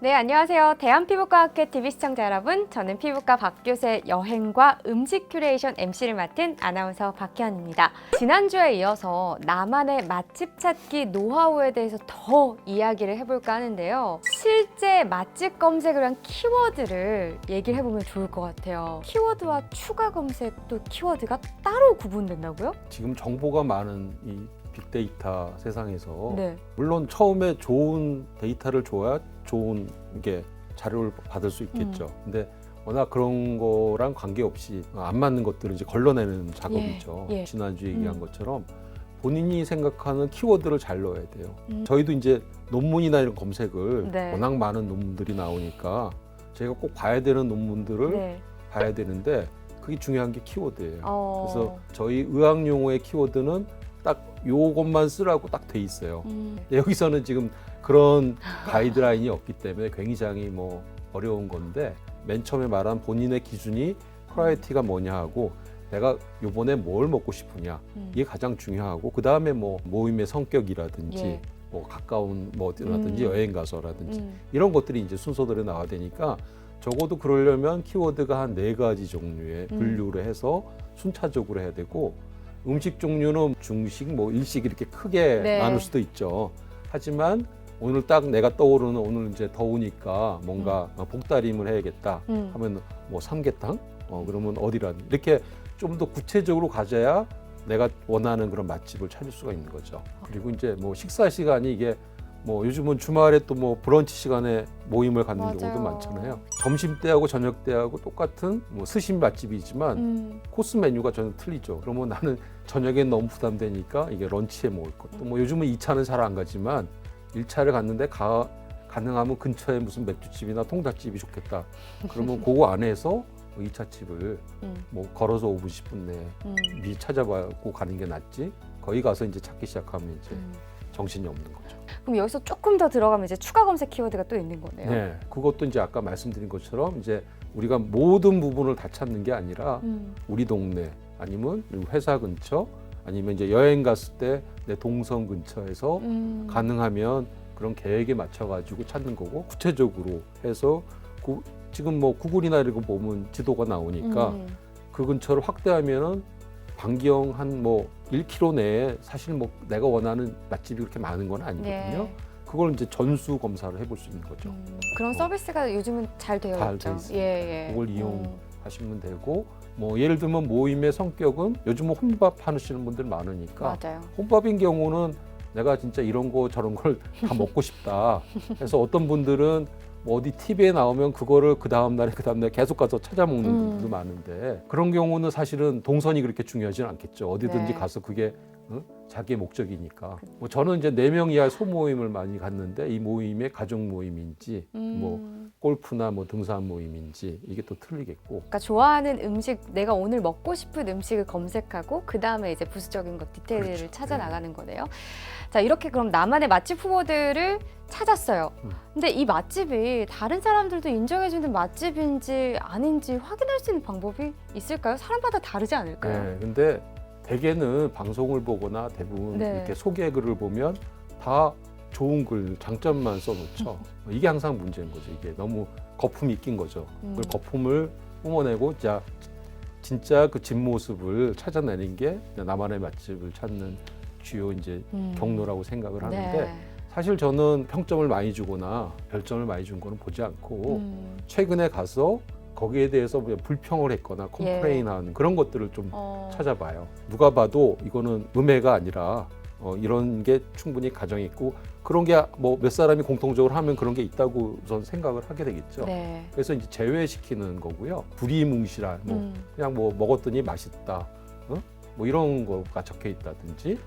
네, 안녕하세요. 대한피부과학회 TV 시청자 여러분. 저는 피부과 박교수의 여행과 음식 큐레이션 MC를 맡은 아나운서 박혜연입니다. 지난주에 이어서 나만의 맛집 찾기 노하우에 대해서 더 이야기를 해볼까 하는데요. 실제 맛집 검색을 한 키워드를 얘기를 해보면 좋을 것 같아요. 키워드와 추가 검색 또 키워드가 따로 구분된다고요? 지금 정보가 많은 이 빅데이터 세상에서 네. 물론 처음에 좋은 데이터를 줘야 좋은 게 자료를 받을 수 있겠죠. 근데 워낙 그런 거랑 관계없이 안 맞는 것들을 이제 걸러내는 작업이죠. 예. 지난주에 얘기한 것처럼 본인이 생각하는 키워드를 잘 넣어야 돼요. 저희도 이제 논문이나 이런 검색을 네. 워낙 많은 논문들이 나오니까 저희가 꼭 봐야 되는 논문들을 네. 봐야 되는데 그게 중요한 게 키워드예요. 어. 그래서 저희 의학 용어의 키워드는 딱 요것만 쓰라고 딱 돼 있어요. 여기서는 지금 그런 가이드라인이 없기 때문에 굉장히 어려운 건데 맨 처음에 말한 본인의 기준이 프라이어티가 뭐냐 하고 내가 요번에 뭘 먹고 싶으냐 이게 가장 중요하고 그 다음에 모임의 성격이라든지 예. 가까운 어디라든지 여행 가서라든지 이런 것들이 이제 순서대로 나와야 되니까 적어도 그러려면 키워드가 한 4가지 종류의 분류를 해서 순차적으로 해야 되고 음식 종류는 중식, 일식 이렇게 크게 네. 나눌 수도 있죠. 하지만 오늘 딱 내가 떠오르는 오늘 이제 더우니까 뭔가 복다림을 해야겠다 하면 삼계탕? 그러면 어디라든 이렇게 좀 더 구체적으로 가져야 내가 원하는 그런 맛집을 찾을 수가 있는 거죠. 그리고 이제 식사 시간이 이게 요즘은 주말에 또 브런치 시간에 모임을 갖는 맞아요. 경우도 많잖아요. 점심 때하고 저녁 때하고 똑같은 스시 맛집이지만 코스 메뉴가 전혀 틀리죠. 그러면 나는 저녁에 너무 부담되니까 이게 런치에 먹을 것도 요즘은 2차는 잘 안 가지만 1차를 갔는데 가능하면 근처에 무슨 맥주집이나 통닭집이 좋겠다. 그러면 그거 안에서 2차 집을 걸어서 5분 10분 내에 미리 찾아보고 가는 게 낫지. 거기 가서 이제 찾기 시작하면 이제 정신이 없는 거죠. 그럼 여기서 조금 더 들어가면 이제 추가 검색 키워드가 또 있는 거네요. 네, 그것도 이제 아까 말씀드린 것처럼 이제 우리가 모든 부분을 다 찾는 게 아니라 우리 동네 아니면 회사 근처 아니면 이제 여행 갔을 때 내 동선 근처에서 가능하면 그런 계획에 맞춰가지고 찾는 거고 구체적으로 해서 지금 구글이나 이런 거 보면 지도가 나오니까 그 근처를 확대하면은 반경 한 1km 내에 사실 내가 원하는 맛집이 그렇게 많은 건 아니거든요. 네. 그걸 이제 전수 검사를 해볼 수 있는 거죠. 그런 서비스가 요즘은 잘 되어 잘 있죠. 돼 있습니다. 예. 그걸 이용하시면 되고 예를 들면 모임의 성격은 요즘은 혼밥 하시는 분들 많으니까 맞아요. 혼밥인 경우는 내가 진짜 이런 거 저런 걸 다 먹고 싶다. 그래서 어떤 분들은 어디 TV에 나오면 그거를 그 다음날에 계속 가서 찾아 먹는 분들도 많은데 그런 경우는 사실은 동선이 그렇게 중요하지는 않겠죠. 어디든지 네. 가서 그게 자기의 목적이니까. 저는 이제 4명 이하의 소모임을 많이 갔는데 이 모임의 가족 모임인지 골프나 등산 모임인지 이게 또 틀리겠고. 그러니까 좋아하는 음식, 내가 오늘 먹고 싶은 음식을 검색하고 그 다음에 이제 부수적인 것 디테일을 그렇죠. 찾아 나가는 거네요. 자, 이렇게 그럼 나만의 맛집 후보들을 찾았어요. 근데 이 맛집이 다른 사람들도 인정해주는 맛집인지 아닌지 확인할 수 있는 방법이 있을까요? 사람마다 다르지 않을까요? 네, 근데 대개는 방송을 보거나 대부분 네. 이렇게 소개 글을 보면 다 좋은 글, 장점만 써놓죠. 이게 항상 문제인 거죠. 이게 너무 거품이 낀 거죠. 그 거품을 뿜어내고 진짜 그 진모습을 찾아내는 게 나만의 맛집을 찾는 주요 이제 경로라고 생각을 하는데 네. 사실 저는 평점을 많이 주거나 별점을 많이 준 거는 보지 않고 최근에 가서 거기에 대해서 불평을 했거나 컴플레인하는 그런 것들을 좀 찾아봐요. 누가 봐도 이거는 음해가 아니라 이런 게 충분히 가정이 있고 그런 게 몇 사람이 공통적으로 하면 그런 게 있다고 우선 생각을 하게 되겠죠. 네. 그래서 이제 제외시키는 거고요. 두리뭉실한 그냥 먹었더니 맛있다. 이런 거가 적혀 있다든지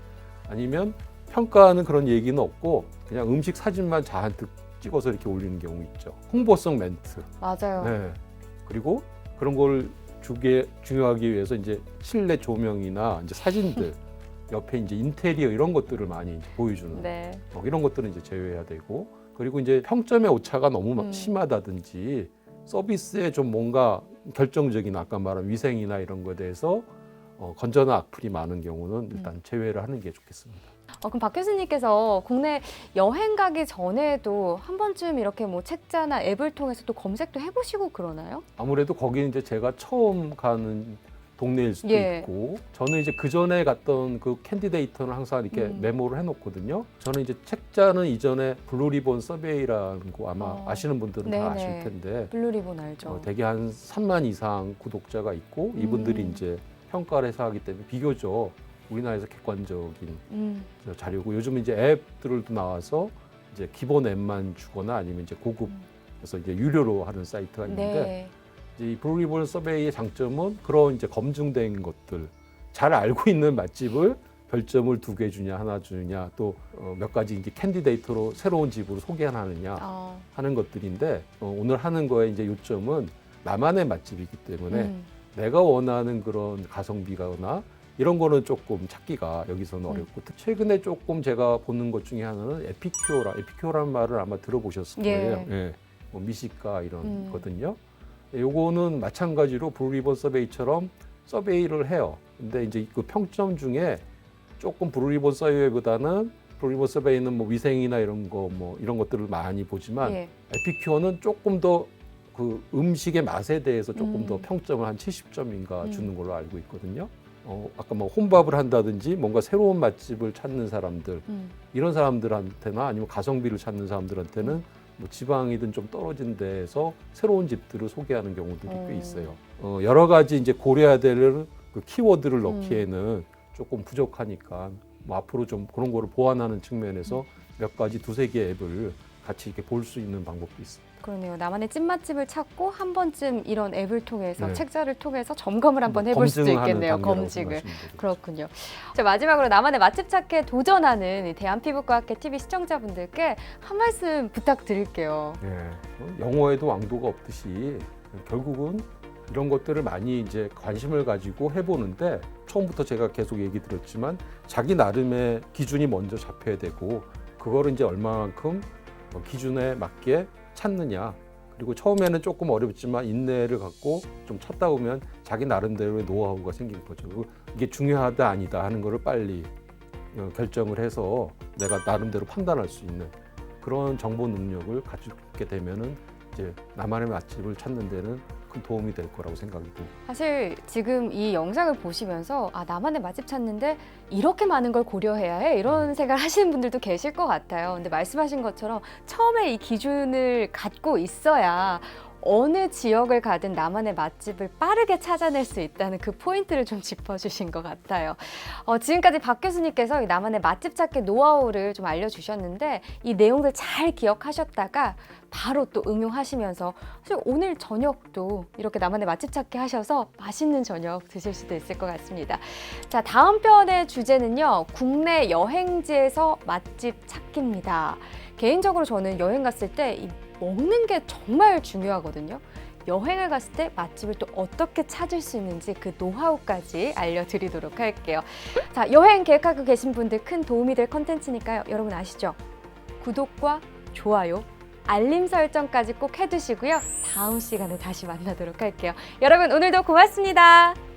아니면 평가하는 그런 얘기는 없고 그냥 음식 사진만 잔뜩 찍어서 이렇게 올리는 경우 있죠. 홍보성 멘트. 맞아요. 네. 그리고 그런 걸 중요하기 위해서 이제 실내 조명이나 이제 사진들 옆에 이제 인테리어 이런 것들을 많이 이제 보여주는 네. 이런 것들은 이제 제외해야 되고 그리고 이제 평점의 오차가 너무 심하다든지 서비스에 좀 뭔가 결정적인 아까 말한 위생이나 이런 거에 대해서 건전한 악플이 많은 경우는 일단 제외를 하는 게 좋겠습니다. 그럼 박 교수님께서 국내 여행 가기 전에도 한 번쯤 이렇게 뭐 책자나 앱을 통해서 또 검색도 해보시고 그러나요? 아무래도 거기는 이제 제가 처음 가는 동네일 수도 예. 있고, 저는 이제 그 전에 갔던 그 캔디데이터는 항상 이렇게 메모를 해놓거든요. 저는 이제 책자는 이전에 블루리본 서베이라는 거 아마 아시는 분들은 다 네네. 아실 텐데, 블루리본 알죠. 대개 한 3만 이상 구독자가 있고, 이분들이 이제 평가를 해서 하기 때문에 비교적 우리나라에서 객관적인 자료고, 요즘 이제 앱들도 나와서 이제 기본 앱만 주거나 아니면 이제 고급에서 이제 유료로 하는 사이트가 있는데, 네. 이 블루리본 서베이의 장점은 그런 이제 검증된 것들, 잘 알고 있는 맛집을 별점을 2개 주냐 하나 주냐, 또 몇 가지 이제 캔디데이터로 새로운 집으로 소개하느냐 하는 것들인데, 오늘 하는 거에 이제 요점은 나만의 맛집이기 때문에 내가 원하는 그런 가성비가나 이런 거는 조금 찾기가 여기서는 어렵고, 최근에 조금 제가 보는 것 중에 하나는 에피큐어라는 말을 아마 들어보셨을 거예요. 예. 뭐 미식가 이런 거든요. 요거는 마찬가지로 블루리본 서베이처럼 서베이를 해요. 근데 이제 그 평점 중에 조금 블루리본 서베이보다는, 블루리본 서베이는 뭐 위생이나 이런 거 뭐 이런 것들을 많이 보지만, 에피큐어는 조금 더 그 음식의 맛에 대해서 조금 더 평점을 한 70점인가 주는 걸로 알고 있거든요. 아까 뭐 혼밥을 한다든지 뭔가 새로운 맛집을 찾는 사람들, 이런 사람들한테나 아니면 가성비를 찾는 사람들한테는 뭐 지방이든 좀 떨어진 데에서 새로운 집들을 소개하는 경우들이 꽤 있어요. 여러 가지 이제 고려해야 될 그 키워드를 넣기에는 조금 부족하니까, 뭐 앞으로 좀 그런 거를 보완하는 측면에서 몇 가지 2-3개 앱을 같이 이렇게 볼 수 있는 방법도 있습니다. 그러네요. 나만의 찐맛집을 찾고 한 번쯤 이런 앱을 통해서 네. 책자를 통해서 점검을 한번 해볼 수도 있겠네요. 검증을. 그렇군요. 자, 마지막으로 나만의 맛집 찾기에 도전하는 이 대한피부과학회 TV 시청자분들께 한 말씀 부탁드릴게요. 영어에도 왕도가 없듯이 결국은 이런 것들을 많이 이제 관심을 가지고 해보는데, 처음부터 제가 계속 얘기 드렸지만 자기 나름의 기준이 먼저 잡혀야 되고, 그거를 이제 얼마만큼 기준에 맞게 찾느냐, 그리고 처음에는 조금 어렵지만 인내를 갖고 좀 찾다 보면 자기 나름대로의 노하우가 생긴 거죠. 이게 중요하다 아니다 하는 거를 빨리 결정을 해서 내가 나름대로 판단할 수 있는 그런 정보 능력을 갖게 되면은 이제 나만의 맛집을 찾는 데는 큰 도움이 될 거라고 생각이 듭니다. 사실 지금 이 영상을 보시면서 나만의 맛집 찾는데 이렇게 많은 걸 고려해야 해? 이런 생각을 하시는 분들도 계실 것 같아요. 근데 말씀하신 것처럼 처음에 이 기준을 갖고 있어야 어느 지역을 가든 나만의 맛집을 빠르게 찾아낼 수 있다는 그 포인트를 좀 짚어주신 것 같아요. 지금까지 박 교수님께서 이 나만의 맛집 찾기 노하우를 좀 알려주셨는데, 이 내용들 잘 기억하셨다가 바로 또 응용하시면서 사실 오늘 저녁도 이렇게 나만의 맛집 찾기 하셔서 맛있는 저녁 드실 수도 있을 것 같습니다. 자, 다음 편의 주제는요, 국내 여행지에서 맛집 찾기입니다. 개인적으로 저는 여행 갔을 때 이 먹는 게 정말 중요하거든요. 여행을 갔을 때 맛집을 또 어떻게 찾을 수 있는지 그 노하우까지 알려드리도록 할게요. 자, 여행 계획하고 계신 분들 큰 도움이 될 컨텐츠니까요. 여러분 아시죠? 구독과 좋아요, 알림 설정까지 꼭 해두시고요. 다음 시간에 다시 만나도록 할게요. 여러분 오늘도 고맙습니다.